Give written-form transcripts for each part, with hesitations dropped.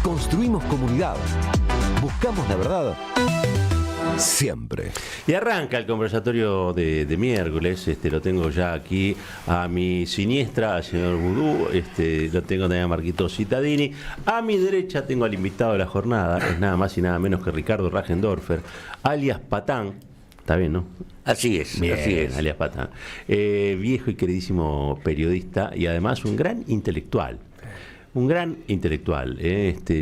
Construimos comunidad. Buscamos la verdad siempre. Y arranca el conversatorio de miércoles. Lo tengo ya aquí a mi siniestra, al señor Vudú. Lo tengo también a Marquito Cittadini. A mi derecha tengo al invitado de la jornada. Es nada más y nada menos que Ricardo Rajendorfer, alias Patán. Está bien, ¿no? Así es, bien, así es. Alias Patán. Viejo y queridísimo periodista y además un gran intelectual. Un gran intelectual.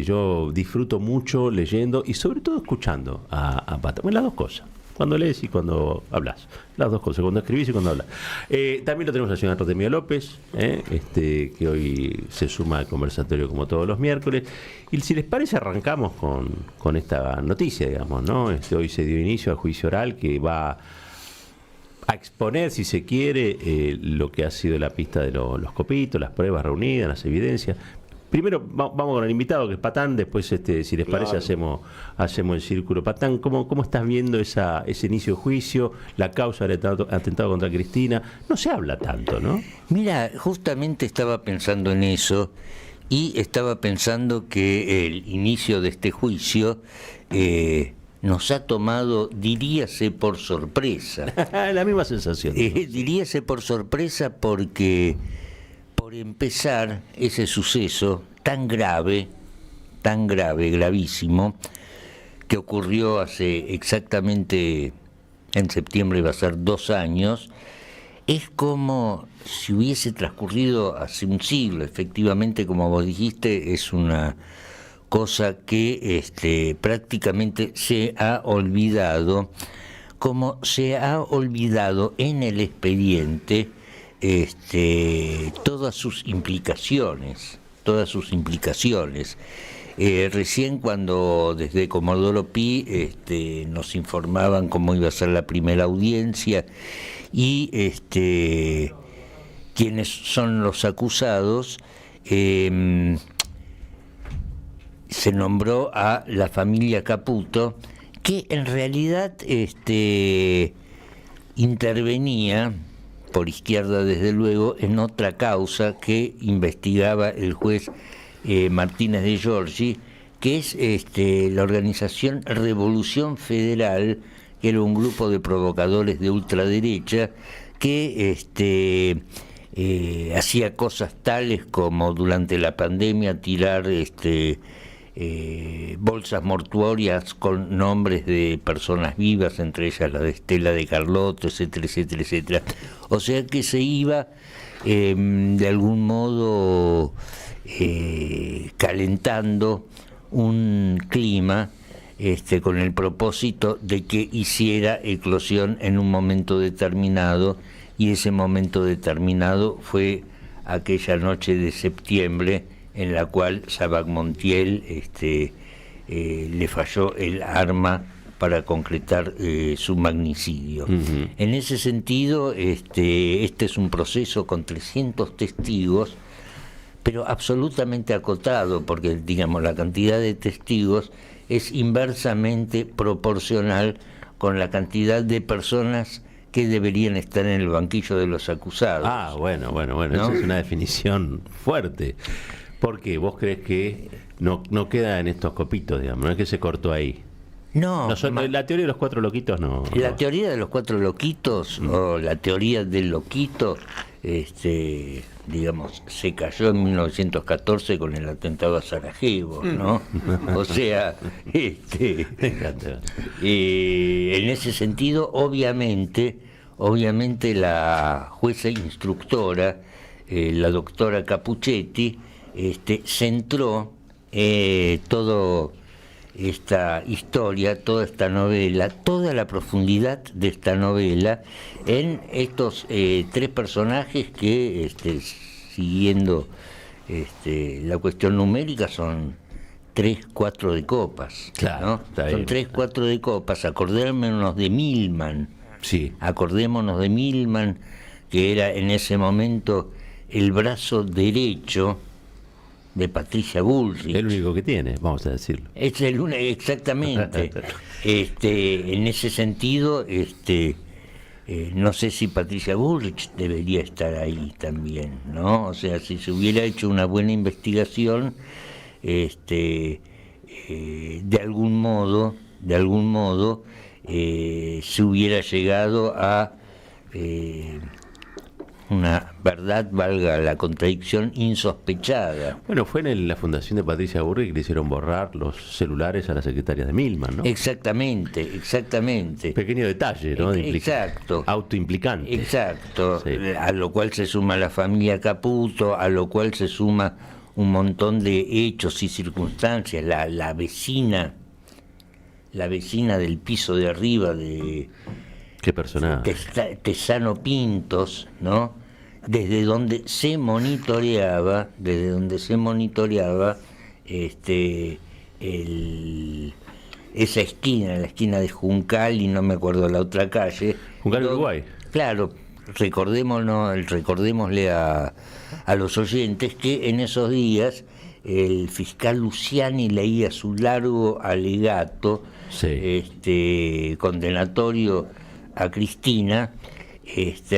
Yo disfruto mucho leyendo y sobre todo escuchando a Patán. Bueno, las dos cosas. Cuando lees y cuando hablas. Las dos cosas, cuando escribís y cuando hablas. También lo tenemos al señor Artemio López, que hoy se suma al conversatorio como todos los miércoles. Y si les parece, arrancamos con esta noticia, digamos, ¿no? Hoy se dio inicio al juicio oral que va a exponer, si se quiere, lo que ha sido la pista de los copitos, las pruebas reunidas, las evidencias. Primero vamos con el invitado, que es Patán, después, si les parece, hacemos el círculo. Patán, ¿cómo estás viendo ese inicio de juicio, la causa del atentado contra Cristina? No se habla tanto, ¿no? Mira, justamente estaba pensando en eso y estaba pensando que el inicio de este juicio nos ha tomado, diríase, por sorpresa. La misma sensación. Diríase por sorpresa porque, por empezar, ese suceso tan grave, gravísimo, que ocurrió hace exactamente, en septiembre va a ser 2 años, es como si hubiese transcurrido hace un siglo. Efectivamente, como vos dijiste, es una cosa que prácticamente se ha olvidado, como se ha olvidado en el expediente todas sus implicaciones. Recién cuando desde Comodoro Pi nos informaban cómo iba a ser la primera audiencia y quiénes son los acusados, se nombró a la familia Caputo, que en realidad intervenía por izquierda, desde luego, en otra causa que investigaba el juez Martínez de Giorgi, que es la organización Revolución Federal, que era un grupo de provocadores de ultraderecha que hacía cosas tales como durante la pandemia tirar bolsas mortuorias con nombres de personas vivas, entre ellas la de Estela de Carlotto, etcétera, etcétera, etcétera. O sea que se iba de algún modo calentando un clima con el propósito de que hiciera eclosión en un momento determinado, y ese momento determinado fue aquella noche de septiembre en la cual Sabac Montiel le falló el arma para concretar su magnicidio. Uh-huh. En ese sentido, este es un proceso con 300 testigos, pero absolutamente acotado, porque, digamos, la cantidad de testigos es inversamente proporcional con la cantidad de personas que deberían estar en el banquillo de los acusados. Ah, bueno, ¿no? Esa es una definición fuerte. ¿Por qué? ¿Vos crees que no queda en estos copitos, digamos? ¿No es que se cortó ahí? No. La teoría de los 4 loquitos no. La teoría de los 4 loquitos, o la teoría del loquito, digamos, se cayó en 1914 con el atentado a Sarajevo, ¿no? O sea, en ese sentido, obviamente la jueza instructora, la doctora Capuchetti, centró todo esta historia, toda esta novela, toda la profundidad de esta novela en estos 3 personajes que, siguiendo la cuestión numérica, son 3, 4 de copas. Claro, ¿no? Son 3, 4 de copas. Acordémonos de Milman. Sí. Acordémonos de Milman, que era en ese momento el brazo derecho de Patricia Bullrich. El único que tiene, vamos a decirlo. Es el único, exactamente. En ese sentido, no sé si Patricia Bullrich debería estar ahí también, ¿no? O sea, si se hubiera hecho una buena investigación, de algún modo se hubiera llegado a una verdad, valga la contradicción, insospechada. Bueno, fue en la fundación de Patricia Bullrich que le hicieron borrar los celulares a las secretarias de Milman, ¿no? Exactamente. Pequeño detalle, ¿no? Exacto. Autoimplicante. Exacto. Sí. A lo cual se suma la familia Caputo, a lo cual se suma un montón de hechos y circunstancias. La vecina del piso de arriba de Qué personaje. Tesano Pintos, ¿no? Desde donde se monitoreaba esa esquina, la esquina de Juncal y no me acuerdo la otra calle. Juncal, Uruguay. Claro, recordémosle a los oyentes que en esos días el fiscal Luciani leía su largo alegato condenatorio a Cristina,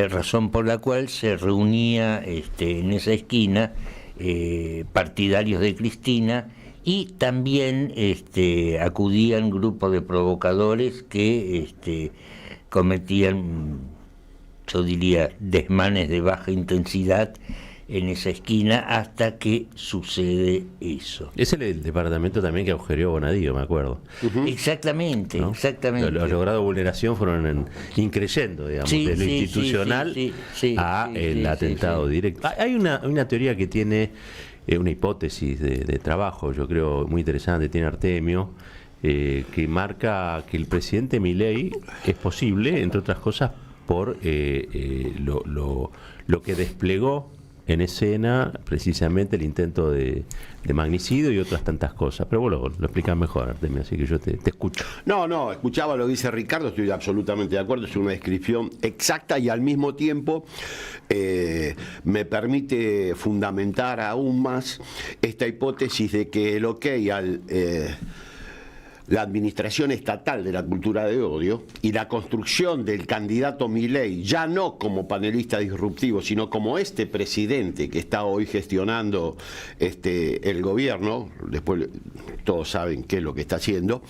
razón por la cual se reunía en esa esquina partidarios de Cristina y también acudían grupos de provocadores que cometían, yo diría, desmanes de baja intensidad en esa esquina hasta que sucede eso. Es el departamento también que agujereó Bonadío, me acuerdo. Exactamente, ¿no? exactamente. Los grados de vulneración fueron increyendo, digamos, de lo institucional a el atentado directo. Hay una teoría que tiene una hipótesis de trabajo, yo creo, muy interesante, tiene Artemio, que marca que el presidente Milei es posible, entre otras cosas, por lo que desplegó en escena precisamente el intento de magnicidio y otras tantas cosas. Pero vos lo explicás mejor, Artemio, así que yo te escucho. No, escuchaba lo que dice Ricardo, estoy absolutamente de acuerdo, es una descripción exacta y al mismo tiempo me permite fundamentar aún más esta hipótesis de que el ok al la administración estatal de la cultura de odio y la construcción del candidato Milei, ya no como panelista disruptivo, sino como este presidente que está hoy gestionando el gobierno, después todos saben qué es lo que está haciendo,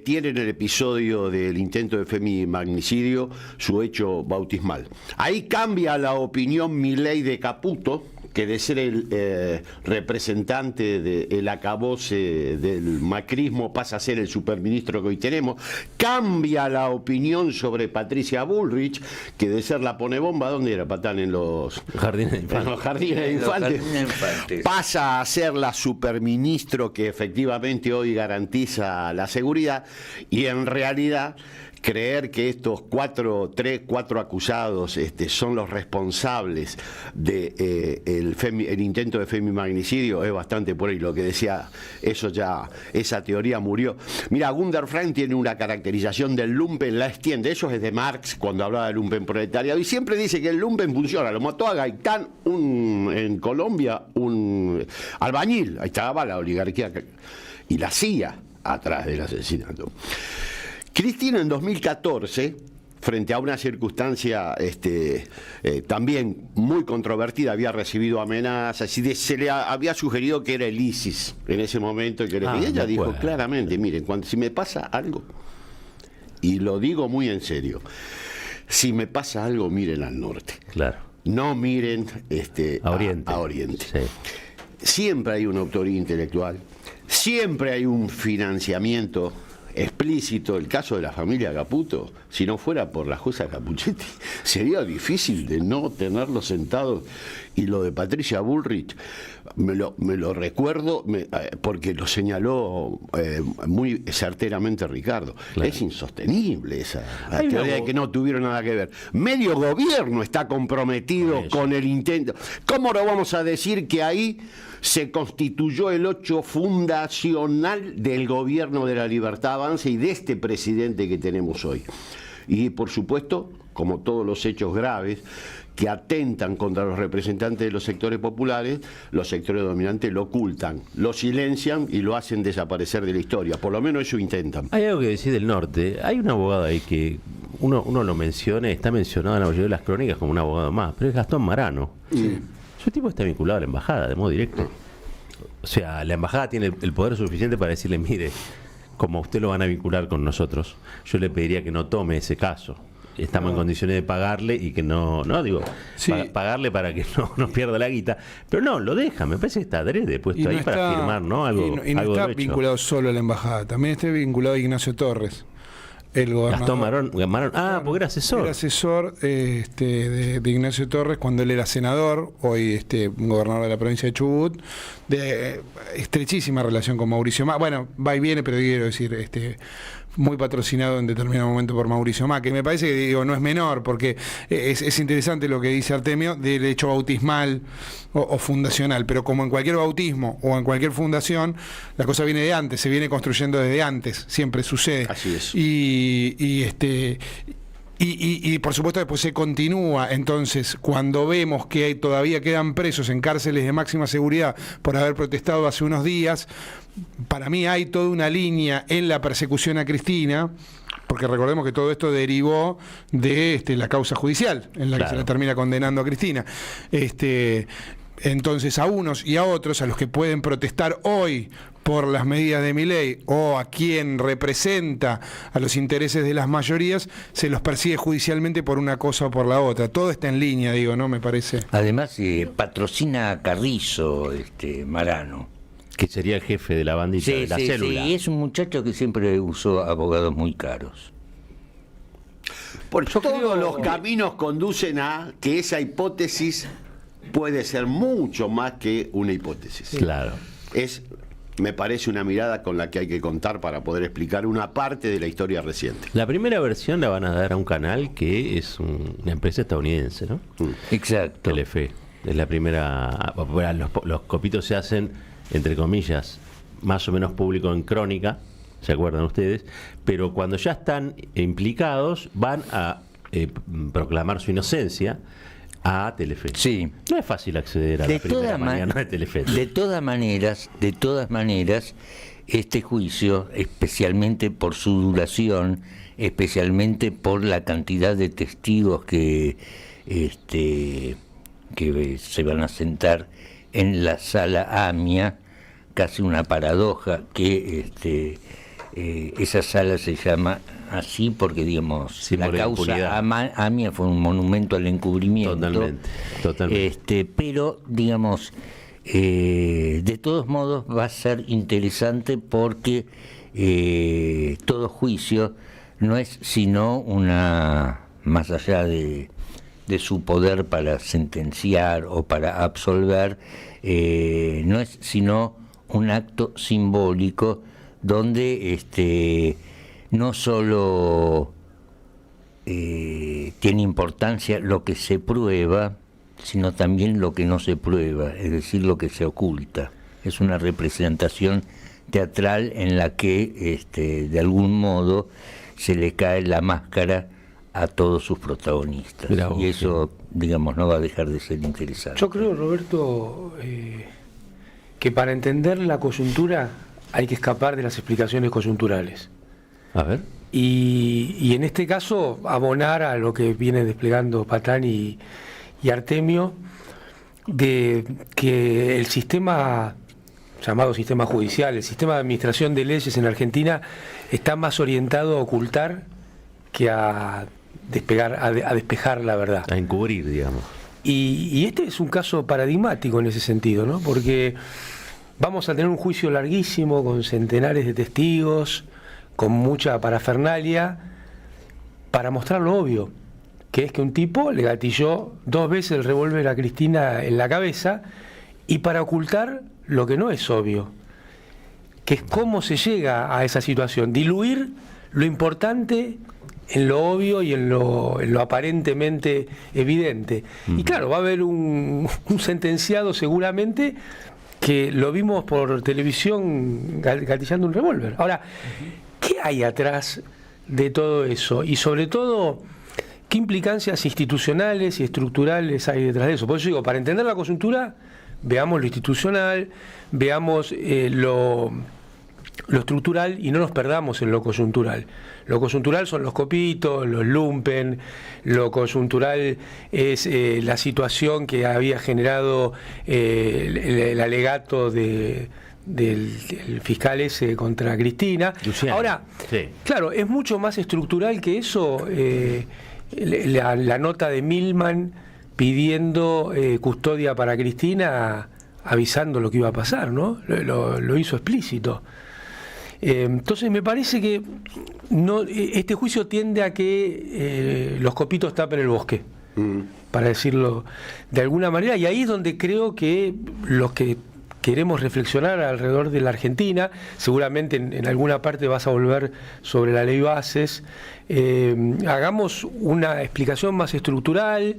tiene en el episodio del intento de femimagnicidio su hecho bautismal. Ahí cambia la opinión Milei de Caputo, que de ser el representante del acabose del macrismo pasa a ser el superministro que hoy tenemos. Cambia la opinión sobre Patricia Bullrich, que de ser la ponebomba, ¿dónde era? Patán, en los jardines de infantes. En los jardines de infantes. Pasa a ser la superministro que efectivamente hoy garantiza la seguridad, y en realidad creer que estos cuatro acusados son los responsables de el intento de femimagnicidio es bastante por ahí. Lo que decía, esa teoría murió. Mira, Gunder Frank tiene una caracterización del lumpen, la extiende, eso es de Marx cuando hablaba del lumpen proletariado, y siempre dice que el lumpen funciona. Lo mató a Gaitán, en Colombia, un albañil, ahí estaba la oligarquía y la CIA atrás del asesinato. Cristina en 2014, frente a una circunstancia también muy controvertida, había recibido amenazas y se le había sugerido que era el ISIS en ese momento, y ella dijo claramente, miren, si me pasa algo, y lo digo muy en serio, si me pasa algo, miren al norte. Claro. No miren a Oriente. A Oriente. Sí. Siempre hay una autoría intelectual, siempre hay un financiamiento explícito. El caso de la familia Caputo, si no fuera por la jueza Capuchetti, sería difícil de no tenerlos sentados. Y lo de Patricia Bullrich, me lo recuerdo porque lo señaló muy certeramente Ricardo. Claro. Es insostenible esa teoría de que no tuvieron nada que ver. Medio gobierno está comprometido con el intento. ¿Cómo no vamos a decir que ahí se constituyó el hecho fundacional del gobierno de la Libertad Avanza y de este presidente que tenemos hoy? Y por supuesto, como todos los hechos graves que atentan contra los representantes de los sectores populares, los sectores dominantes lo ocultan, lo silencian y lo hacen desaparecer de la historia. Por lo menos eso intentan. Hay algo que decir del norte. Hay un abogado ahí que uno lo menciona, está mencionado en la mayoría de las crónicas como un abogado más, pero es Gastón Marano. Sí. Ese tipo está vinculado a la embajada, de modo directo. O sea, la embajada tiene el poder suficiente para decirle, mire, como usted lo van a vincular con nosotros, yo le pediría que no tome ese caso. Estamos en condiciones de pagarle y que pagarle para que no pierda la guita. Pero no, lo deja, me parece que está adrede puesto ahí para firmar, ¿no? Algo, y no algo está derecho. vinculado solo a la embajada, también está vinculado a Ignacio Torres, el gobernador. Gastón Marón, porque era asesor. Era asesor de Ignacio Torres cuando él era senador, hoy gobernador de la provincia de Chubut, de estrechísima relación con Mauricio Macri. Bueno, va y viene, pero quiero decir, muy patrocinado en determinado momento por Mauricio Macri. Me parece que no es menor, porque es interesante lo que dice Artemio del hecho bautismal o fundacional, pero como en cualquier bautismo o en cualquier fundación, la cosa viene de antes, se viene construyendo desde antes, siempre sucede. Así es. Y por supuesto después se continúa. Entonces, cuando vemos que todavía quedan presos en cárceles de máxima seguridad por haber protestado hace unos días, para mí hay toda una línea en la persecución a Cristina, porque recordemos que todo esto derivó de la causa judicial en la que se la termina condenando a Cristina. Entonces, a unos y a otros, a los que pueden protestar hoy por las medidas de Milei o a quien representa a los intereses de las mayorías, se los persigue judicialmente por una cosa o por la otra. Todo está en línea, ¿no? Me parece. Además, patrocina a Carrizo, Marano. Que sería el jefe de la bandita, de la célula. Sí, es un muchacho que siempre usó abogados muy caros. Todos los caminos conducen a que esa hipótesis puede ser mucho más que una hipótesis. Claro. Me parece una mirada con la que hay que contar para poder explicar una parte de la historia reciente. La primera versión la van a dar a un canal que es una empresa estadounidense, ¿no? Exacto. Telefe. Es la primera. Los copitos se hacen, entre comillas, más o menos público en Crónica, ¿se acuerdan ustedes? Pero cuando ya están implicados, van a proclamar su inocencia a Telefe. Sí. No es fácil acceder a la primera mañana de Telefe. De todas maneras, este juicio, especialmente por su duración, especialmente por la cantidad de testigos que se van a sentar en la sala AMIA, casi una paradoja que esa sala se llama así porque, digamos, la causa AMIA fue un monumento al encubrimiento. Totalmente. Pero, digamos, de todos modos va a ser interesante porque todo juicio no es sino más allá de su poder para sentenciar o para absolver, no es sino un acto simbólico donde no solo tiene importancia lo que se prueba, sino también lo que no se prueba, es decir, lo que se oculta. Es una representación teatral en la que de algún modo se le cae la máscara a todos sus protagonistas. Y eso, digamos, no va a dejar de ser interesante. Yo creo, Roberto, que para entender la coyuntura hay que escapar de las explicaciones coyunturales. A ver. Y en este caso, abonar a lo que viene desplegando Patán y Artemio, de que el sistema llamado sistema judicial, el sistema de administración de leyes en Argentina, está más orientado a ocultar que a despejar la verdad. A encubrir, digamos. Y este es un caso paradigmático en ese sentido, ¿no? Porque vamos a tener un juicio larguísimo con centenares de testigos, con mucha parafernalia, para mostrar lo obvio, que es que un tipo le gatilló 2 veces el revólver a Cristina en la cabeza, y para ocultar lo que no es obvio, que es cómo se llega a esa situación, diluir lo importante en lo obvio y en lo aparentemente evidente. Y claro, va a haber un sentenciado seguramente que lo vimos por televisión gatillando un revólver. Ahora, ¿qué hay atrás de todo eso? Y sobre todo, ¿qué implicancias institucionales y estructurales hay detrás de eso? Por eso digo, para entender la coyuntura, veamos lo institucional, veamos lo estructural y no nos perdamos en lo coyuntural. Lo coyuntural son los copitos, los lumpen, lo coyuntural es la situación que había generado el alegato del fiscal ese contra Cristina. Luciano. Ahora, sí. Claro, es mucho más estructural que eso, la nota de Milman pidiendo custodia para Cristina, avisando lo que iba a pasar, ¿no? Lo hizo explícito. Entonces me parece que este juicio tiende a que los copitos tapen el bosque, para decirlo de alguna manera, y ahí es donde creo que los que queremos reflexionar alrededor de la Argentina, seguramente en alguna parte vas a volver sobre la ley bases, hagamos una explicación más estructural,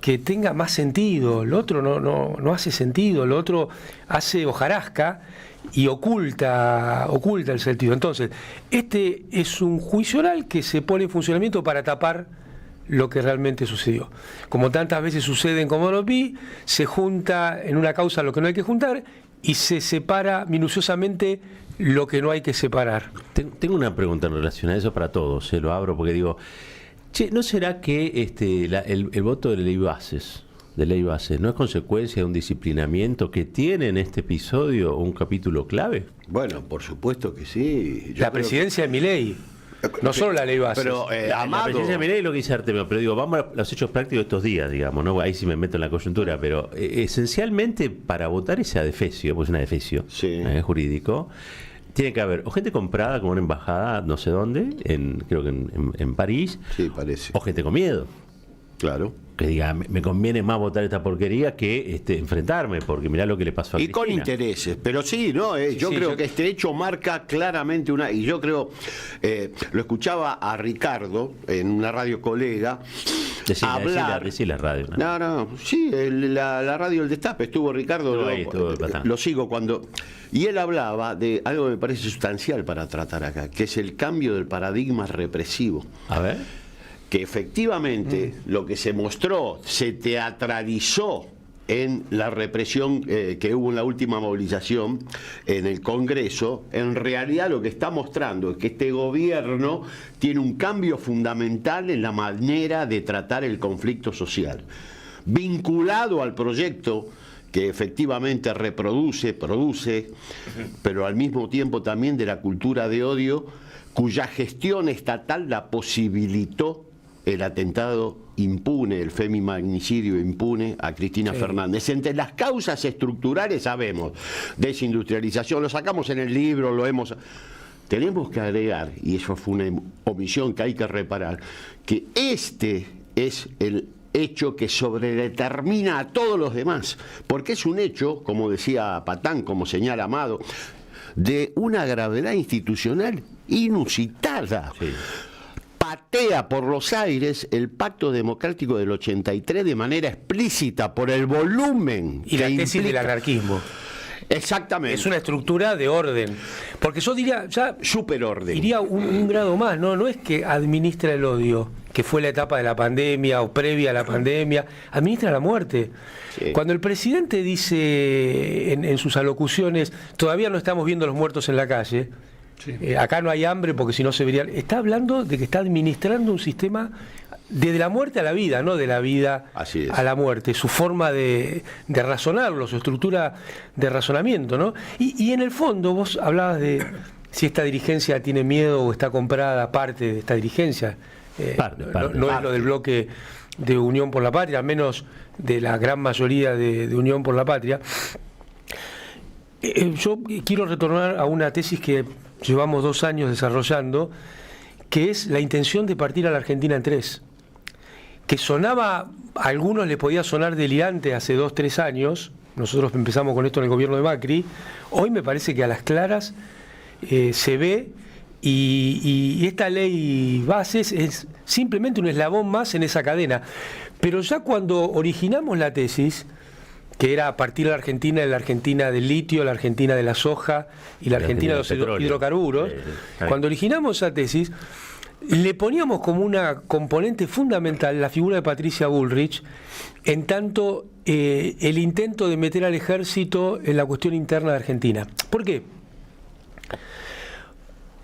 que tenga más sentido. Lo otro no hace sentido, lo otro hace hojarasca y oculta el sentido. Entonces, este es un juicio oral que se pone en funcionamiento para tapar lo que realmente sucedió. Como tantas veces sucede en Comodoro Pi, se junta en una causa lo que no hay que juntar y se separa minuciosamente lo que no hay que separar. Tengo una pregunta en relación a eso para todos, se lo abro porque digo, ¿no será que el voto de ley bases no es consecuencia de un disciplinamiento que tiene en este episodio un capítulo clave? Bueno, por supuesto que sí. La presidencia de Milei, no solo la ley bases. Pero, La Amado, presidencia de Milei es lo que dice Artemio, pero digo, vamos a los hechos prácticos de estos días, digamos, ¿no? Ahí sí me meto en la coyuntura, pero esencialmente para votar ese adefesio, pues es un adefesio jurídico, tiene que haber o gente comprada como una embajada, no sé dónde, creo que en París, sí, parece. o gente con miedo. Claro. Que diga, me conviene más votar esta porquería que enfrentarme, porque mirá lo que le pasó a Y Cristina. con intereses, pero sí, ¿no? Yo creo que este hecho marca claramente y yo creo, lo escuchaba a Ricardo en una radio colega, Decir la radio. No, sí, la radio El Destape, estuvo Ricardo, lo sigo y él hablaba de algo que me parece sustancial para tratar acá, que es el cambio del paradigma represivo. A ver. Que efectivamente lo que se mostró, se teatralizó en la represión que hubo en la última movilización en el Congreso, en realidad lo que está mostrando es que este gobierno tiene un cambio fundamental en la manera de tratar el conflicto social, vinculado al proyecto que efectivamente produce, pero al mismo tiempo también de la cultura de odio, cuya gestión estatal la posibilitó el atentado impune, el femimagnicidio impune a Cristina Fernández. Entre las causas estructurales sabemos, desindustrialización, lo sacamos en el libro, tenemos que agregar, y eso fue una omisión que hay que reparar, que este es el hecho que sobredetermina a todos los demás, porque es un hecho, como decía Patán, como señala Amado, de una gravedad institucional inusitada. Sí. Patea por los aires el pacto democrático del 83 de manera explícita por el volumen y la tesis del anarquismo. Exactamente. Es una estructura de orden. Porque yo diría, ya superorden. Iría un grado más, no es que administra el odio, que fue la etapa de la pandemia o previa a la pandemia, administra la muerte. Sí. Cuando el presidente dice en sus alocuciones, todavía no estamos viendo los muertos en la calle, sí. Acá no hay hambre porque si no se verían. Está hablando de que está administrando un sistema desde la muerte a la vida, no de la vida a la muerte, su forma de razonarlo, su estructura de razonamiento, ¿no? Y en el fondo vos hablabas de si esta dirigencia tiene miedo o está comprada, parte de esta dirigencia. No es lo del bloque de Unión por la Patria, al menos de la gran mayoría de Unión por la Patria. Yo quiero retornar a una tesis que llevamos 2 años desarrollando, que es la intención de partir a la Argentina en 3. Que sonaba, a algunos les podía sonar delirante hace 2-3 años, nosotros empezamos con esto en el gobierno de Macri, hoy me parece que a las claras se ve, y esta ley bases es simplemente un eslabón más en esa cadena. Pero ya cuando originamos la tesis, que era partir a la Argentina del litio, la Argentina de la soja y la Argentina de los hidrocarburos, cuando originamos esa tesis, le poníamos como una componente fundamental la figura de Patricia Bullrich, en tanto el intento de meter al ejército en la cuestión interna de Argentina. ¿Por qué?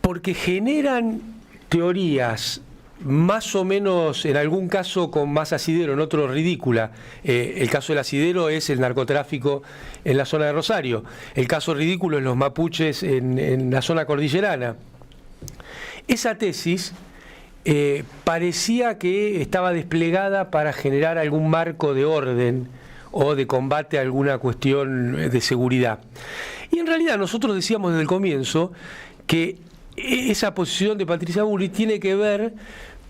Porque generan teorías más o menos, en algún caso con más asidero, en otro ridícula. El caso del asidero es el narcotráfico en la zona de Rosario. El caso ridículo es los mapuches en la zona cordillerana. Esa tesis parecía que estaba desplegada para generar algún marco de orden o de combate a alguna cuestión de seguridad. Y en realidad nosotros decíamos desde el comienzo que esa posición de Patricia Bullrich tiene que ver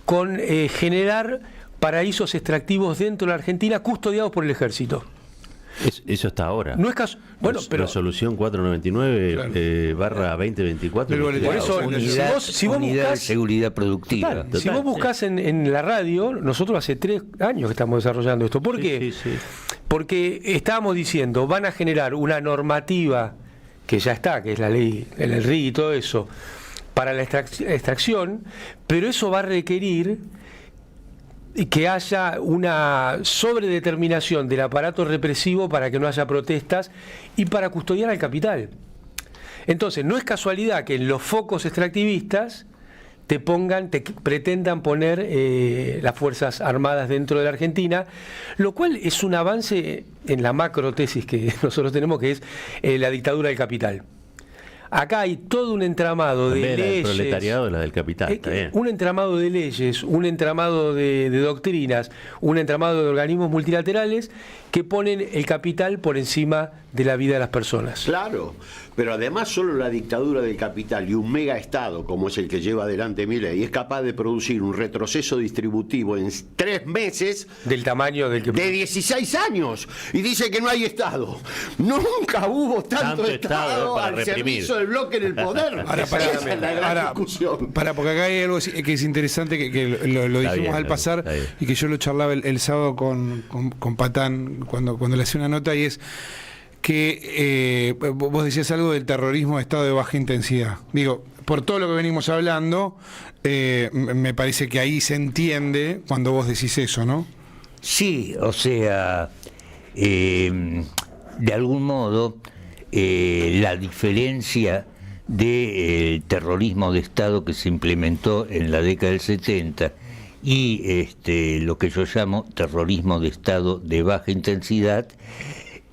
con generar paraísos extractivos dentro de la Argentina custodiados por el ejército. Eso está ahora. No es caso, bueno, pero Resolución 499 barra 2024. Por eso, unidad, si vos unidad buscás, de seguridad productiva. Total. si vos buscás en la radio, nosotros hace 3 años que estamos desarrollando esto. ¿Por qué? Sí. Porque estábamos diciendo, van a generar una normativa que ya está, que es la ley, el RIG y todo eso, para la extracción, pero eso va a requerir que haya una sobredeterminación del aparato represivo para que no haya protestas y para custodiar al capital. Entonces, no es casualidad que en los focos extractivistas te pretendan poner las Fuerzas Armadas dentro de la Argentina, lo cual es un avance en la macro tesis que nosotros tenemos, que es la dictadura del capital. Acá hay todo un entramado de También leyes. el proletariado, la del capital. Está bien. Un entramado de leyes, un entramado de doctrinas, un entramado de organismos multilaterales que ponen el capital por encima de la vida de las personas. Claro, pero además solo la dictadura del capital y un mega estado como es el que lleva adelante Milei es capaz de producir un retroceso distributivo en 3 meses Del tamaño del que... de 16 años y dice que no hay estado. Nunca hubo tanto estado para al reprimir. servicio del bloque en el poder. Ahora, Esa es la gran discusión. Porque acá hay algo que es interesante que lo dijimos bien, al pasar está bien. y que yo lo charlaba el sábado con Patán cuando le hacía una nota, y es que vos decías algo del terrorismo de estado de baja intensidad. Digo, por todo lo que venimos hablando, me parece que ahí se entiende cuando vos decís eso, ¿no? Sí, o sea, de algún modo, la diferencia del terrorismo de Estado que se implementó en la década del 70 y lo que yo llamo terrorismo de Estado de baja intensidad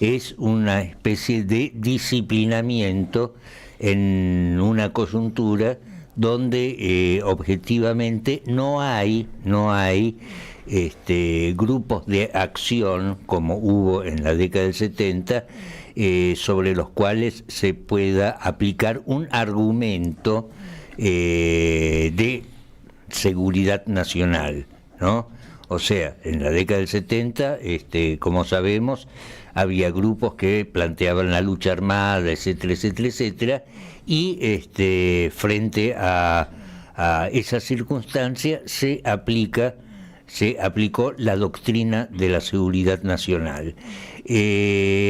es una especie de disciplinamiento en una coyuntura donde objetivamente no hay grupos de acción como hubo en la década del 70 sobre los cuales se pueda aplicar un argumento de seguridad nacional, ¿no? O sea, en la década del 70, como sabemos, había grupos que planteaban la lucha armada, etcétera, etcétera, etcétera, y frente a esa circunstancia se aplicó la doctrina de la seguridad nacional.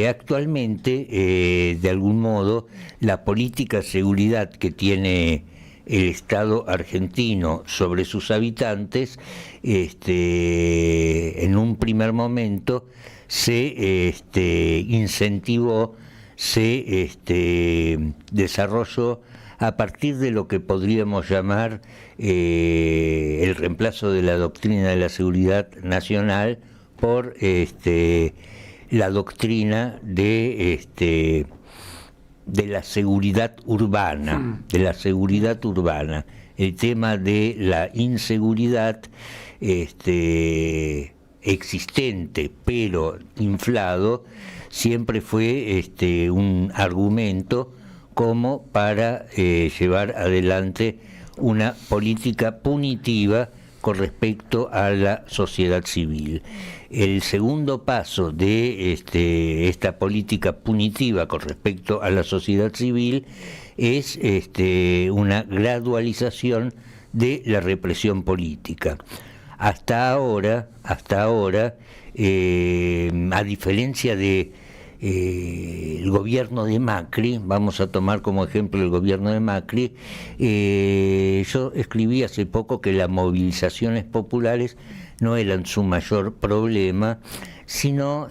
Actualmente, de algún modo, la política de seguridad que tiene el Estado argentino sobre sus habitantes, en un primer momento se incentivó, se desarrolló a partir de lo que podríamos llamar el reemplazo de la doctrina de la seguridad nacional por la doctrina de la seguridad urbana, el tema de la inseguridad existente pero inflado siempre fue un argumento como para llevar adelante una política punitiva con respecto a la sociedad civil. El segundo paso de esta política punitiva con respecto a la sociedad civil es una gradualización de la represión política. Hasta ahora, a diferencia de el gobierno de Macri, vamos a tomar como ejemplo el gobierno de Macri, yo escribí hace poco que las movilizaciones populares no eran su mayor problema, sino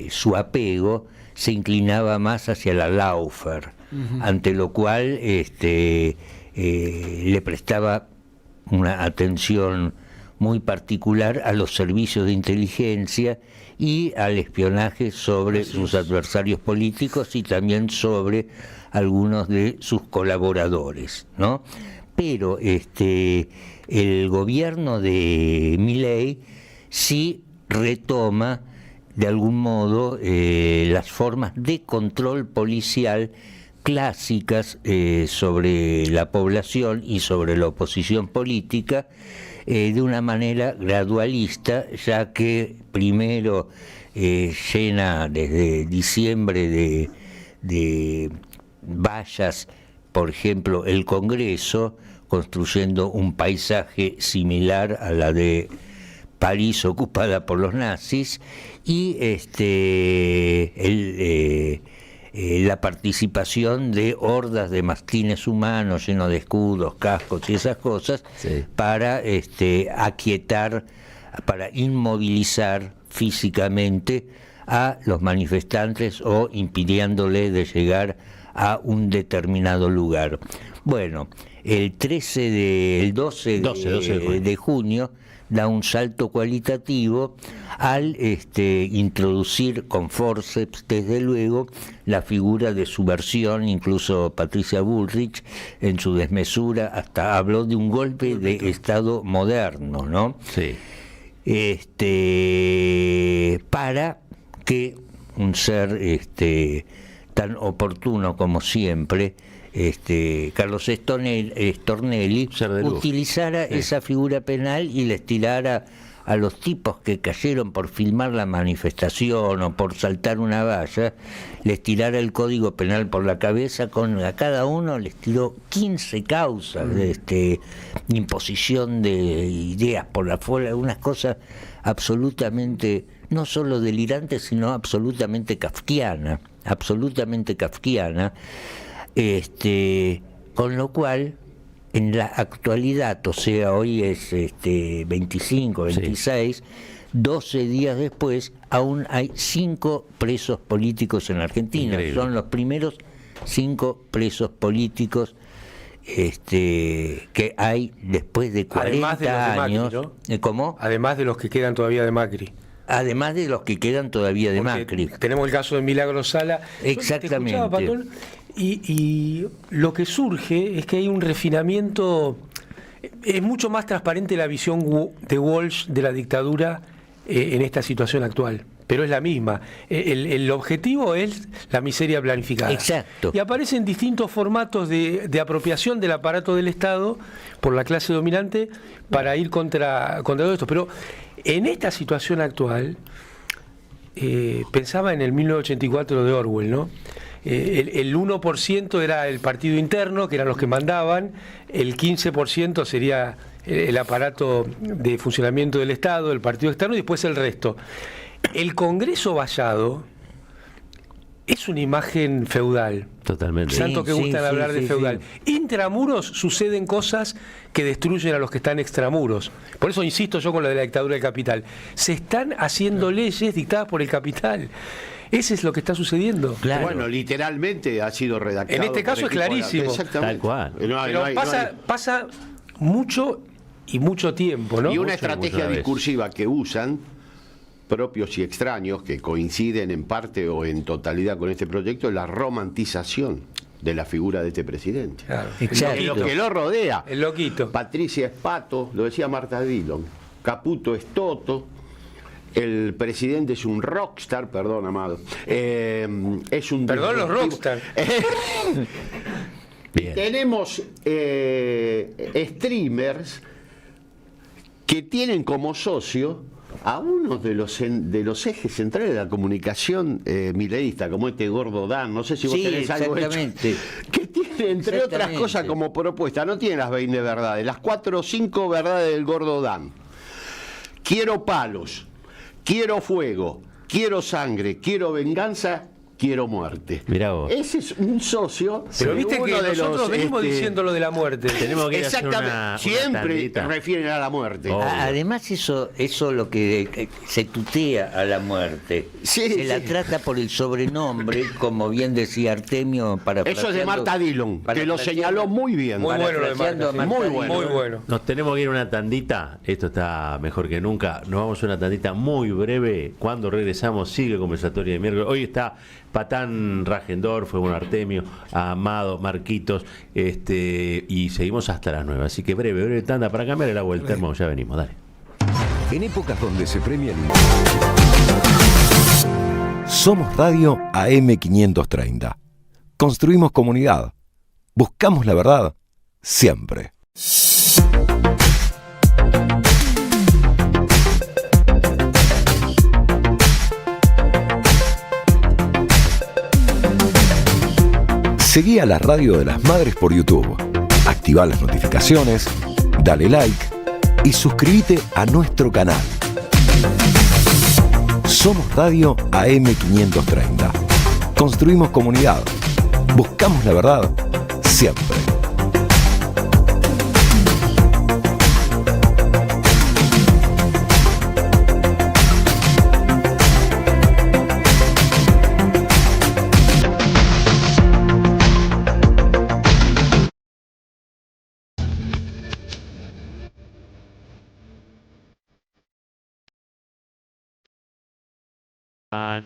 su apego se inclinaba más hacia la Laufer, ante lo cual le prestaba una atención muy particular a los servicios de inteligencia y al espionaje sobre sus adversarios políticos y también sobre algunos de sus colaboradores, ¿no? Pero el gobierno de Milei sí retoma de algún modo las formas de control policial clásicas sobre la población y sobre la oposición política, de una manera gradualista, ya que primero llena desde diciembre de vallas, por ejemplo, el Congreso, construyendo un paisaje similar a la de París ocupada por los nazis, y la participación de hordas de mastines humanos llenos de escudos, cascos y esas cosas, sí, para aquietar, para inmovilizar físicamente a los manifestantes o impidiéndole de llegar a un determinado lugar. Bueno, el 12 de junio da un salto cualitativo al introducir con forceps, desde luego, la figura de subversión. Incluso Patricia Bullrich, en su desmesura, hasta habló de un golpe de Estado moderno, ¿no? Sí. Para que un ser tan oportuno como siempre, Carlos Stornelli, utilizara esa figura penal y les tirara a los tipos que cayeron por filmar la manifestación o por saltar una valla, les tirara el código penal por la cabeza, a cada uno les tiró 15 causas de imposición de ideas por afuera, unas cosas absolutamente, no solo delirantes, sino absolutamente kafkiana, con lo cual en la actualidad, o sea, hoy es 25, 26, sí, 12 días después, aún hay 5 presos políticos en Argentina. Increíble. Son los primeros 5 presos políticos que hay después de 40 años. Macri, ¿no? ¿Cómo? Además de los que quedan todavía de Macri. Además de los que quedan todavía de Macri. Tenemos el caso de Milagro Sala. Exactamente. Te escuchaba, Patón, y lo que surge es que hay un refinamiento. Es mucho más transparente la visión de Walsh de la dictadura en esta situación actual, pero es la misma. El objetivo es la miseria planificada. Exacto. Y aparecen distintos formatos de apropiación del aparato del Estado por la clase dominante para ir contra todo esto. Pero en esta situación actual, pensaba en el 1984 de Orwell, ¿no? El 1% era el partido interno, que eran los que mandaban, el 15% sería el aparato de funcionamiento del Estado, el partido externo, y después el resto. El Congreso vallado es una imagen feudal. Totalmente. Tanto que gustan hablar de feudal. Sí. Intramuros suceden cosas que destruyen a los que están extramuros. Por eso insisto yo con lo de la dictadura del capital. Se están haciendo leyes dictadas por el capital. Ese es lo que está sucediendo. Claro. Bueno, literalmente ha sido redactado. En este caso es clarísimo. Tal cual. Pero pasa mucho y mucho tiempo, ¿no? Y una estrategia discursiva que usan propios y extraños, que coinciden en parte o en totalidad con este proyecto, es la romantización de la figura de este presidente. Claro. Lo que lo rodea. El loquito. Patricia es Pato, lo decía Marta Dillon. Caputo es Toto. El presidente es un rockstar, perdón, Amado. Es un... Perdón, los rockstar. Tenemos streamers que tienen como socio a uno de los ejes centrales de la comunicación mileísta, como este Gordo Dan, no sé si vos tenés algo hecho, que tiene, entre otras cosas, como propuesta, no tiene las 20 verdades, las 4 o 5 verdades del Gordo Dan. Quiero palos, quiero fuego, quiero sangre, quiero venganza, quiero muerte. Mirá vos. Ese es un socio. Pero viste que uno de nosotros venimos diciendo lo de la muerte. Tenemos que ir a hacer Exactamente, siempre tandita. refieren a la muerte. Oh. Además eso lo que se tutea a la muerte. Sí, se la sí. trata por el sobrenombre, como bien decía Artemio, para Eso es de Marta Dillon, que lo señaló muy bien. Muy bueno lo de Marta, sí. Muy bueno. Muy bueno. Nos tenemos que ir a una tandita. Esto está mejor que nunca. Nos vamos a una tandita muy breve. Cuando regresamos, sigue conversatoria de miércoles. Hoy está Patán Rajendor, fue un Artemio, Amado, Marquitos, y seguimos hasta las 9. Así que breve tanda para cambiar el agua del termo. Ya venimos, dale. En épocas donde se premia el... Somos Radio AM530. Construimos comunidad. Buscamos la verdad. Siempre. Seguí a la Radio de las Madres por YouTube. Activa las notificaciones, dale like y suscríbete a nuestro canal. Somos Radio AM530. Construimos comunidad. Buscamos la verdad siempre. Ah,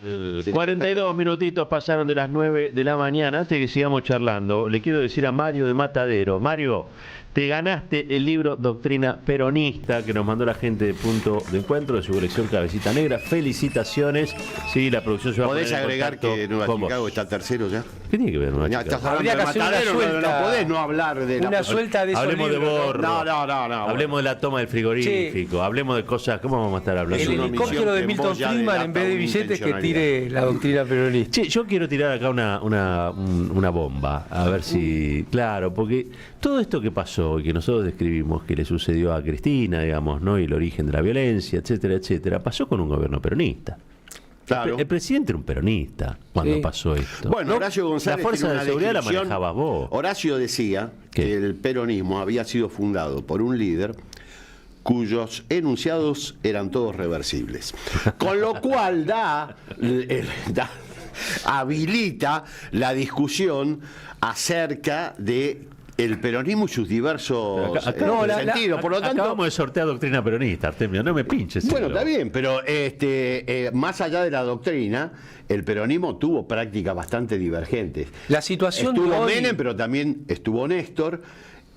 42 minutitos pasaron de las 9 de la mañana. Antes que sigamos charlando, le quiero decir a Mario de Matadero: Mario, te ganaste el libro Doctrina Peronista que nos mandó la gente de Punto de Encuentro de su colección Cabecita Negra. Felicitaciones. Sí, la producción se va a poner ¿Podés en agregar contacto que Nueva con vos. Chicago está tercero ya? ¿Qué tiene que ver Nueva Ya Chicago? estás hablando Habría de que hacer una Matadero, suelta. no podés no hablar de Una suelta de esos Hablemos de libros, ¿no? Borro. No. Hablemos de la toma del frigorífico. Hablemos de cosas. ¿Cómo vamos a estar hablando? El Es una helicóptero omisión de que Milton vos ya Friedman, en vez de delata billetes, que una tire la doctrina peronista. Che, yo quiero tirar acá una bomba, a ver si... Claro, porque todo esto que pasó y que nosotros describimos que le sucedió a Cristina, digamos, ¿no? Y el origen de la violencia, etcétera, etcétera, pasó con un gobierno peronista. Claro. El presidente era un peronista cuando Sí. pasó esto. Bueno, Horacio González la fuerza tiene de una seguridad la descripción. manejabas vos. Horacio decía ¿Qué? que el peronismo había sido fundado por un líder cuyos enunciados eran todos reversibles. Con lo cual habilita la discusión acerca de el peronismo y sus diversos sentidos. Por lo tanto, acabamos de sortear doctrina peronista, Artemio, no me pinches. bueno, está bien, pero más allá de la doctrina, el peronismo tuvo prácticas bastante divergentes. La situación de Estuvo hoy- Menem, pero también estuvo Néstor.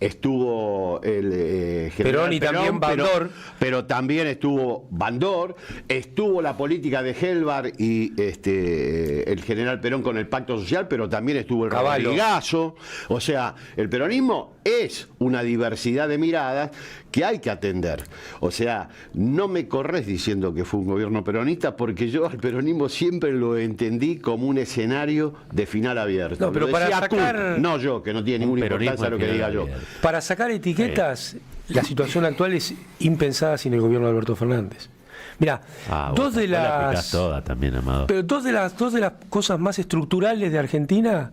Estuvo el general Perón y también Bandor. pero también estuvo Bandor, estuvo la política de Helvar y el general Perón con el pacto social, pero también estuvo el Cavallo. Rodrigazo. O sea, el peronismo es una diversidad de miradas que hay que atender. O sea, no me corres diciendo que fue un gobierno peronista, porque yo al peronismo siempre lo entendí como un escenario de final abierto. No, pero Lo para decía sacar- Kuhn, no yo, que no tiene ninguna peronismo importancia lo en que final diga yo. abierto. Para sacar etiquetas, la situación actual es impensada sin el gobierno de Alberto Fernández. Mirá, dos de vos la aplicás las toda también, Amado. pero dos de las cosas más estructurales de Argentina,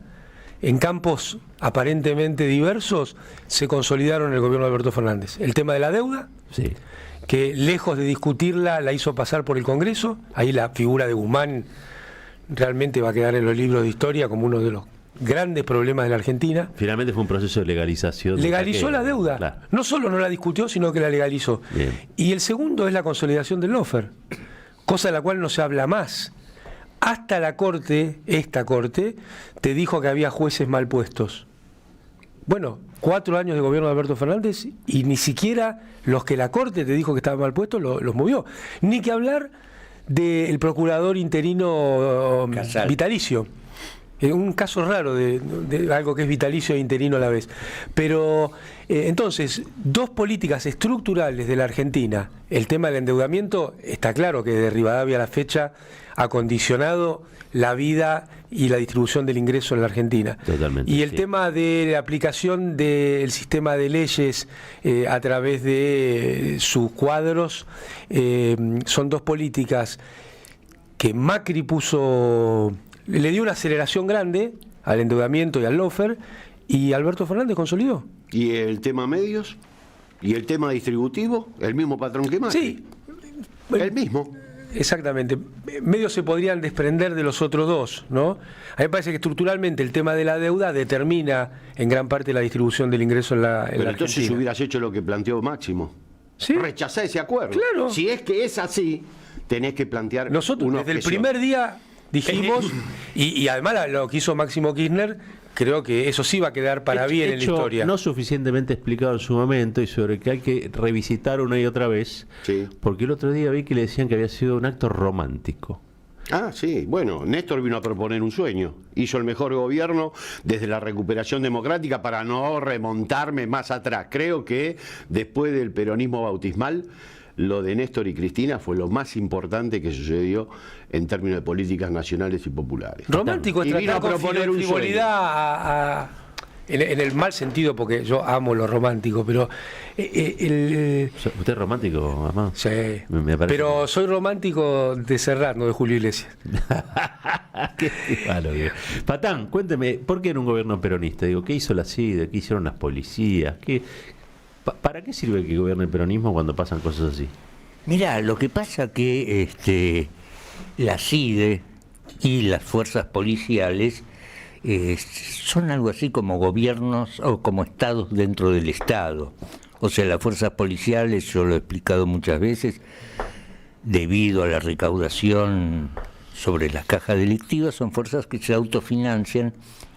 en campos aparentemente diversos, se consolidaron en el gobierno de Alberto Fernández. El tema de la deuda, Sí. que lejos de discutirla la hizo pasar por el Congreso. Ahí la figura de Guzmán realmente va a quedar en los libros de historia como uno de los grandes problemas de la Argentina. Finalmente fue un proceso de legalización. Legalizó la deuda. Claro. No solo no la discutió, sino que la legalizó. Bien. Y el segundo es la consolidación del lawfare, cosa de la cual no se habla más. Hasta la Corte, esta Corte, te dijo que había jueces mal puestos. Bueno, 4 años de gobierno de Alberto Fernández y ni siquiera los que la Corte te dijo que estaban mal puestos los movió. Ni que hablar del procurador interino Casal. vitalicio. Un caso raro de algo que es vitalicio e interino a la vez. Pero entonces, dos políticas estructurales de la Argentina. El tema del endeudamiento, está claro que de Rivadavia a la fecha ha condicionado la vida y la distribución del ingreso en la Argentina. Totalmente, Y el sí. tema de la aplicación del sistema de leyes a través de sus cuadros, son dos políticas que Macri puso le dio una aceleración grande al endeudamiento y al lawfare, y Alberto Fernández consolidó. ¿Y el tema medios? ¿Y el tema distributivo? ¿El mismo patrón que Macri? Sí. El mismo. Exactamente. Medios se podrían desprender de los otros dos, ¿no? A mí me parece que estructuralmente el tema de la deuda determina en gran parte la distribución del ingreso en la Pero entonces Argentina. hubieras hecho lo que planteó Máximo. ¿Sí? Rechazá ese acuerdo. Claro. Si es que es así, tenés que plantear Nosotros una desde el objeción. primer día dijimos, y además lo que hizo Máximo Kirchner, creo que eso sí va a quedar para bien en la historia. No suficientemente explicado en su momento y sobre que hay que revisitar una y otra vez, Sí. porque el otro día vi que le decían que había sido un acto romántico. Ah, sí. Bueno, Néstor vino a proponer un sueño. Hizo el mejor gobierno desde la recuperación democrática para no remontarme más atrás. Creo que después del peronismo bautismal, lo de Néstor y Cristina fue lo más importante que sucedió en términos de políticas nacionales y populares. Romántico es Y vino tratar a con proponer un frivolidad en el mal sentido, porque yo amo lo romántico, pero ¿Usted es romántico, mamá? sí. Me parece. Pero soy romántico de Serrat, no de Julio Iglesias. Qué malo, Diego. Patán, cuénteme, ¿por qué era un gobierno peronista? Digo, ¿qué hizo la CIDE? ¿Qué hicieron las policías? ¿Para qué sirve que gobierne el peronismo cuando pasan cosas así? Mirá, lo que pasa que la CIDE y las fuerzas policiales son algo así como gobiernos o como estados dentro del Estado. O sea, las fuerzas policiales, yo lo he explicado muchas veces, debido a la recaudación sobre las cajas delictivas, son fuerzas que se autofinancian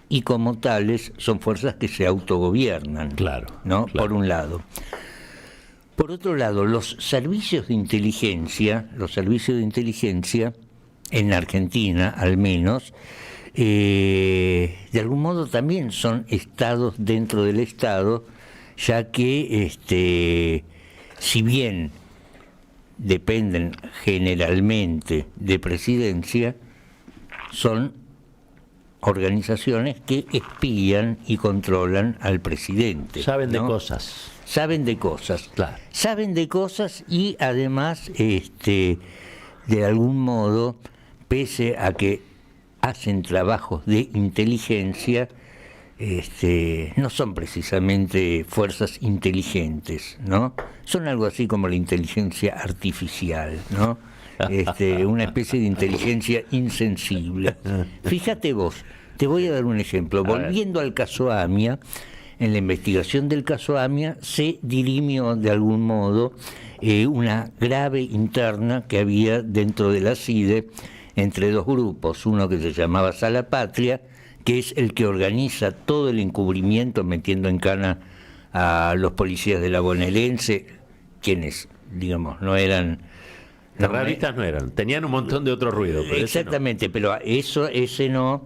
y como tales son fuerzas que se autogobiernan. Claro, ¿no? claro. Por un lado. Por otro lado, los servicios de inteligencia, en Argentina al menos, de algún modo también son estados dentro del Estado, ya que si bien dependen generalmente de presidencia, son organizaciones que espían y controlan al presidente. Saben de ¿no? cosas. Saben de cosas. Claro. Saben de cosas y además, de algún modo, pese a que hacen trabajos de inteligencia, no son precisamente fuerzas inteligentes, ¿no? Son algo así como la inteligencia artificial, ¿no? Una especie de inteligencia insensible. Fíjate vos, te voy a dar un ejemplo. Volviendo al caso AMIA, en la investigación del caso AMIA se dirimió de algún modo una grave interna que había dentro de la CIDE entre dos grupos, uno que se llamaba Sala Patria, que es el que organiza todo el encubrimiento metiendo en cana a los policías de la bonaerense, quienes, digamos, no eran... Terroristas no eran, tenían un montón de otro ruido. Pero exactamente, pero ese no.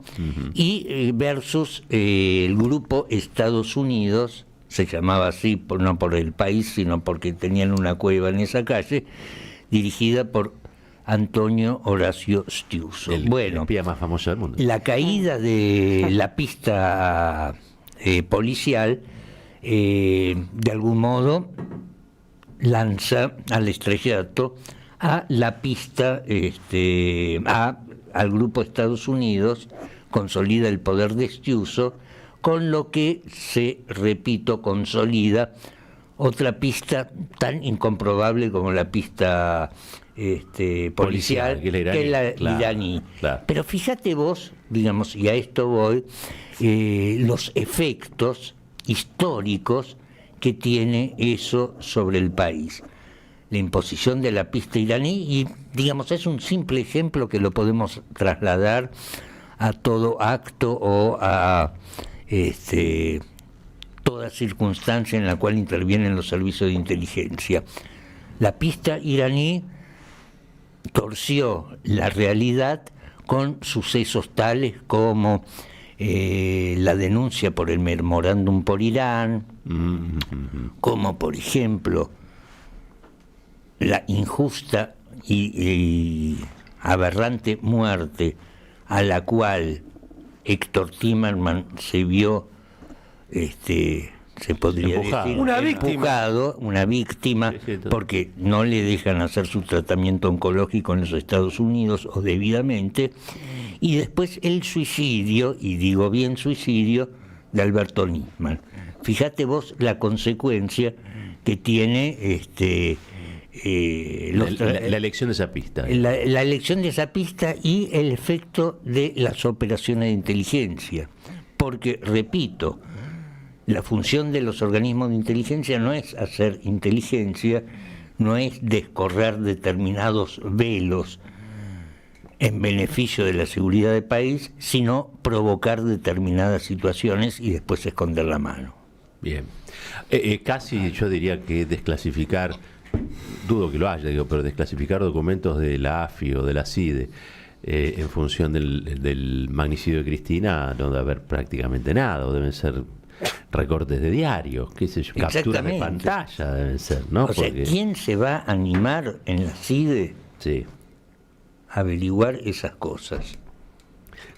Y versus el grupo Estados Unidos, se llamaba así, no por el país, sino porque tenían una cueva en esa calle, dirigida por Antonio Horacio Stiuso. El espía más famoso del mundo. La caída de la pista policial, de algún modo, lanza al estrellato a la pista, al grupo Estados Unidos, consolida el poder de Stiuso, con lo que se, repito, consolida otra pista tan incomprobable como la pista policial, que es la iraní. Claro. Pero fíjate vos, digamos, y a esto voy, los efectos históricos que tiene eso sobre el país. La imposición de la pista iraní, y digamos, es un simple ejemplo que lo podemos trasladar a todo acto o a toda circunstancia en la cual intervienen los servicios de inteligencia. La pista iraní torció la realidad con sucesos tales como la denuncia por el memorándum por Irán, como por ejemplo la injusta y aberrante muerte a la cual Héctor Timerman se vio se podría Empujado. decir, Una víctima. empujado, una víctima, Sí, sí, todo. porque no le dejan hacer su tratamiento oncológico en los Estados Unidos o debidamente, y después el suicidio, y digo bien suicidio, de Alberto Nisman. Fíjate vos la consecuencia que tiene La elección de esa pista. la elección de esa pista y el efecto de las operaciones de inteligencia. Porque, repito, la función de los organismos de inteligencia no es hacer inteligencia, no es descorrer determinados velos en beneficio de la seguridad del país, sino provocar determinadas situaciones y después esconder la mano. Bien. Casi yo diría que desclasificar, dudo que lo haya, digo, pero desclasificar documentos de la AFI o de la CIDE en función del magnicidio de Cristina no debe haber prácticamente nada, o deben ser recortes de diarios, qué sé yo, capturas de Exactamente. pantalla deben ser, ¿no? O sea, Porque- ¿quién se va a animar en la CIDE sí. a averiguar esas cosas?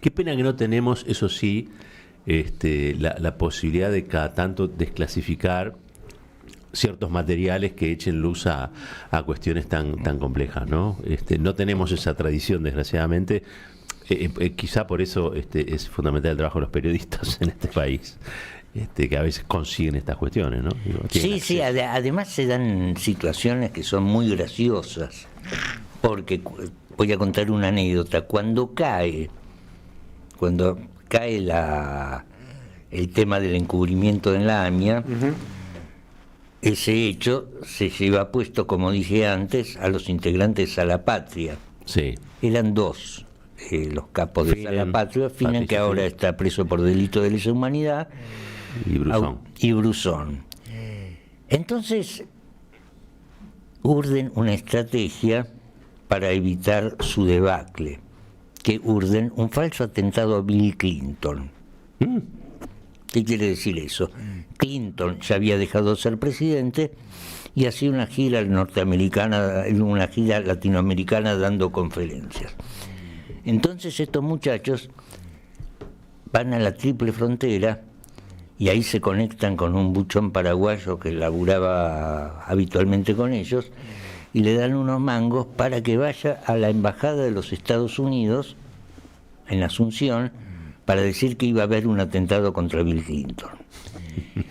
Qué pena que no tenemos, eso sí, la posibilidad de cada tanto desclasificar ciertos materiales que echen luz a cuestiones tan complejas, ¿no? No tenemos esa tradición, desgraciadamente. Quizá por eso es fundamental el trabajo de los periodistas en este país, que a veces consiguen estas cuestiones, ¿no? Digo, tienen Sí, acceso. además se dan situaciones que son muy graciosas, porque voy a contar una anécdota. Cuando cae el tema del encubrimiento en la AMIA, ese hecho se lleva puesto, como dije antes, a los integrantes a la Patria. Sí. Eran dos los capos de Finan, la Patria, Finan, que Patricio ahora Finan. está preso por delito de lesa humanidad, Y Brusón. y Brusón. Entonces, urden una estrategia para evitar su debacle, que urden un falso atentado a Bill Clinton. ¿Qué quiere decir eso? Clinton ya había dejado de ser presidente y hacía una gira norteamericana, una gira latinoamericana dando conferencias. Entonces estos muchachos van a la triple frontera y ahí se conectan con un buchón paraguayo que laburaba habitualmente con ellos y le dan unos mangos para que vaya a la embajada de los Estados Unidos en Asunción para decir que iba a haber un atentado contra Bill Clinton.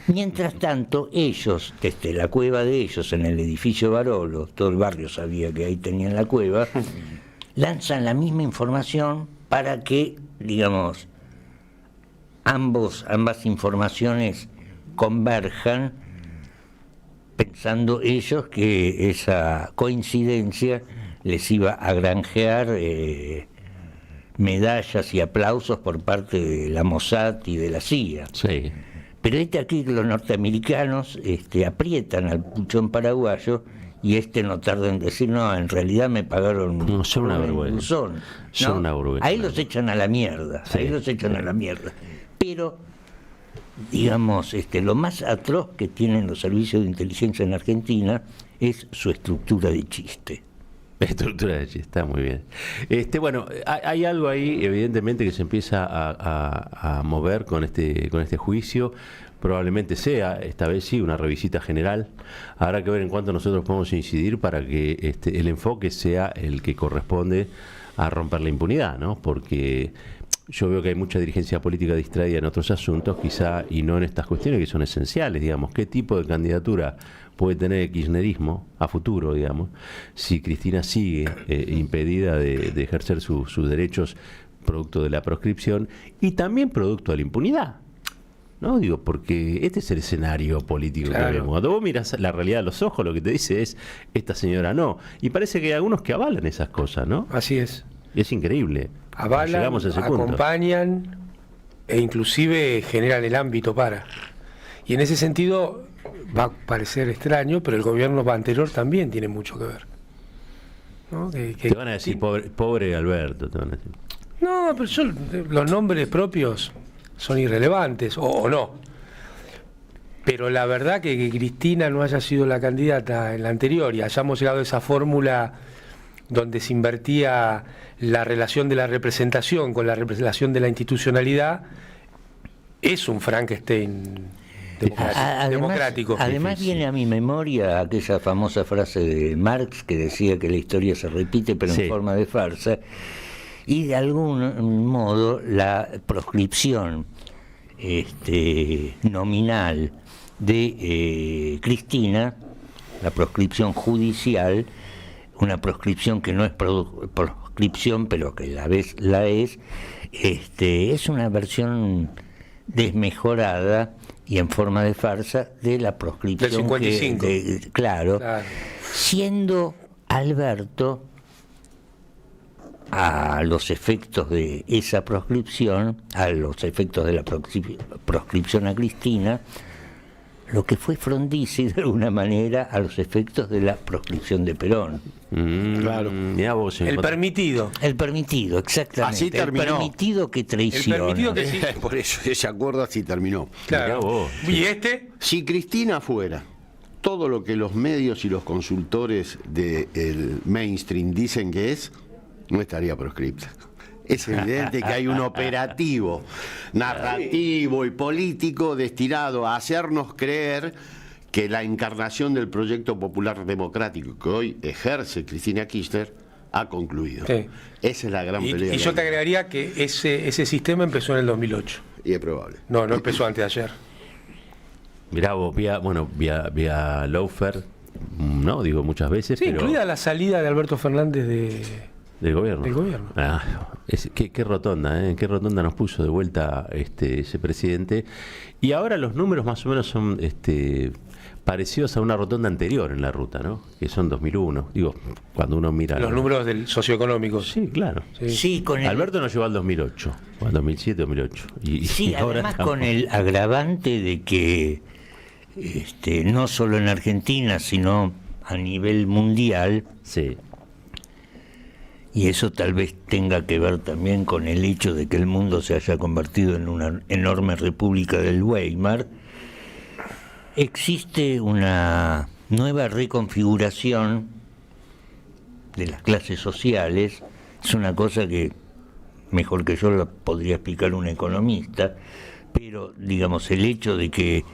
Mientras tanto, ellos, desde la cueva de ellos en el edificio Barolo, todo el barrio sabía que ahí tenían la cueva, lanzan la misma información para que, digamos, ambas informaciones converjan, pensando ellos que esa coincidencia les iba a granjear medallas y aplausos por parte de la Mossad y de la CIA. Sí. Pero aquí que los norteamericanos aprietan al puchón paraguayo y no tarda en decir, no, en realidad me pagaron No, son una por vergüenza. Brusón, Son ¿no? una vergüenza. Ahí los echan a la mierda, Sí. ahí los echan a la mierda. Pero, digamos, lo más atroz que tienen los servicios de inteligencia en Argentina es su estructura de chiste. Estructura de chiste, está muy bien. Bueno, hay algo ahí, evidentemente, que se empieza a mover con este juicio. Probablemente sea, esta vez sí, una revisita general. Habrá que ver en cuánto nosotros podemos incidir para que el enfoque sea el que corresponde a romper la impunidad, ¿no? Porque yo veo que hay mucha dirigencia política distraída en otros asuntos, quizá, y no en estas cuestiones que son esenciales, digamos. ¿Qué tipo de candidatura puede tener el kirchnerismo a futuro, digamos, si Cristina sigue impedida de ejercer sus derechos producto de la proscripción y también producto de la impunidad? ¿No? Digo, porque este es el escenario político Claro. que vemos. Cuando vos mirás la realidad a los ojos, lo que te dice es, esta señora no. Y parece que hay algunos que avalan esas cosas, ¿no? Así es. Y es increíble. Avalan, Llegamos a ese punto. acompañan e inclusive generan el ámbito para. Y en ese sentido va a parecer extraño, pero el gobierno anterior también tiene mucho que ver. ¿No? Te van a decir, pobre Alberto, te van a decir. No, pero los nombres propios son irrelevantes, o no. Pero la verdad que Cristina no haya sido la candidata en la anterior y hayamos llegado a esa fórmula donde se invertía la relación de la representación con la relación de la institucionalidad, es un Frankenstein democrático. Además viene a mi memoria aquella famosa frase de Marx que decía que la historia se repite pero en forma de farsa, y de algún modo la proscripción nominal de Cristina, la proscripción judicial, una proscripción que no es proscripción pero que a la vez la es una versión desmejorada y en forma de farsa de la proscripción del 55. Claro, siendo Alberto, a los efectos de esa proscripción, a los efectos de la proscripción a Cristina, lo que fue Frondizi de alguna manera a los efectos de la proscripción de Perón. Claro. El permitido. El permitido, exactamente. Así terminó. El permitido que traiciona. El permitido que sí. Por eso ese acuerdo así terminó. Claro. ¿Y Si Cristina fuera todo lo que los medios y los consultores del mainstream dicen que es, no estaría proscripta. Es evidente que hay un operativo narrativo y político destinado a hacernos creer que la encarnación del proyecto popular democrático que hoy ejerce Cristina Kirchner ha concluido. Sí. Esa es la gran pelea. Y yo te agregaría que ese sistema empezó en el 2008. Y es probable. No empezó antes de ayer. Mirá vos, vía Lawfare, no, digo muchas veces, Sí, pero... incluida la salida de Alberto Fernández Del gobierno. Del gobierno. Qué rotonda, ¿eh? Qué rotonda nos puso de vuelta ese presidente. Y ahora los números más o menos son parecidos a una rotonda anterior en la ruta, ¿no? Que son 2001. Digo, cuando uno mira... Los números del socioeconómico. Sí, claro. Sí, Alberto nos llevó al 2008, o al 2007, 2008. Sí, ahora además estamos... con el agravante de que no solo en Argentina, sino a nivel mundial... Sí. Y eso tal vez tenga que ver también con el hecho de que el mundo se haya convertido en una enorme república del Weimar. Existe una nueva reconfiguración de las clases sociales. Es una cosa que mejor que yo la podría explicar un economista, pero digamos el hecho de que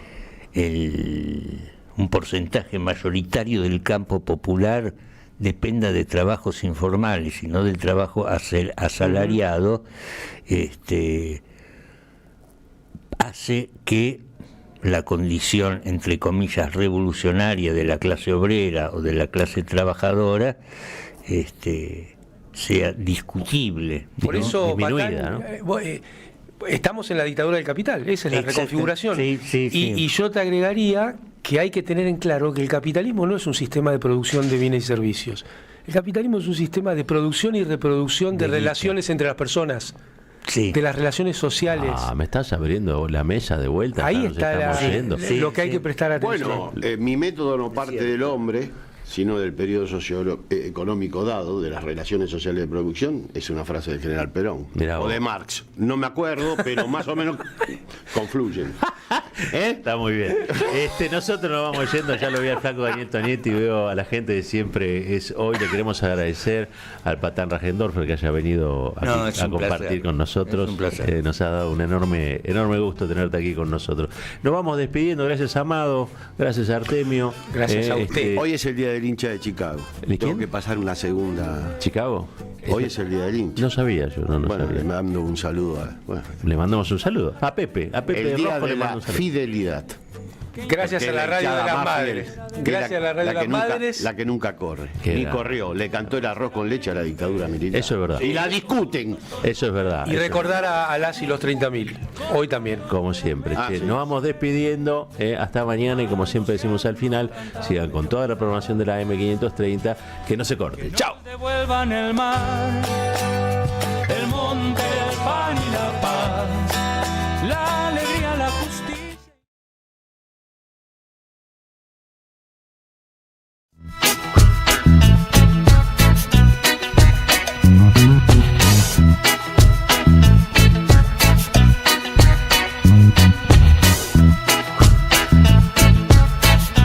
un porcentaje mayoritario del campo popular dependa de trabajos informales y no del trabajo asalariado, hace que la condición, entre comillas, revolucionaria de la clase obrera o de la clase trabajadora sea discutible. Por eso, disminuida, Batán, estamos en la dictadura del capital, esa es la Exacto. reconfiguración. Sí. Y yo te agregaría que hay que tener en claro que el capitalismo no es un sistema de producción de bienes y servicios. El capitalismo es un sistema de producción y reproducción de relaciones entre las personas, de las relaciones sociales. Me estás abriendo la mesa de vuelta. Ahí nos está estamos yendo. lo que hay que prestar atención. Bueno, mi método no parte del hombre, sino del periodo socioeconómico dado, de las relaciones sociales de producción, es una frase del general Perón. Mirá o vos. de Marx. No me acuerdo, pero más o menos confluyen. Está muy bien. Nosotros nos vamos yendo, ya lo vi al flaco Daniel Tonietti, veo a la gente de siempre es hoy. Le queremos agradecer al Patán Rajendorfer que haya venido aquí a compartir placer con nosotros. Es un placer. Nos ha dado un enorme gusto tenerte aquí con nosotros. Nos vamos despidiendo, gracias Amado, gracias Artemio. Gracias a usted. Hoy es el día del hincha de Chicago. ¿De Tengo quién? que pasar una segunda. ¿Chicago? Hoy es el día del hincha. No sabía yo, no Bueno, sabía. le mando un saludo Le mandamos un saludo. A Pepe el día Rojo de le mando la un saludo. fidelidad. Gracias a la radio de las madres. Gracias a la radio de las madres. La que nunca corre. Qué Ni grande. corrió. Le cantó el arroz con leche a la dictadura militar. Eso es verdad. Y la discuten. Eso es verdad. Y eso recordar a las y los 30.000. Hoy también. como siempre. Ah, Che, sí. Nos vamos despidiendo. Hasta mañana y como siempre decimos al final, sigan con toda la programación de la M530. Que no se corte. ¡Chao! Devuelvan el mar, el monte, el pan y la paz.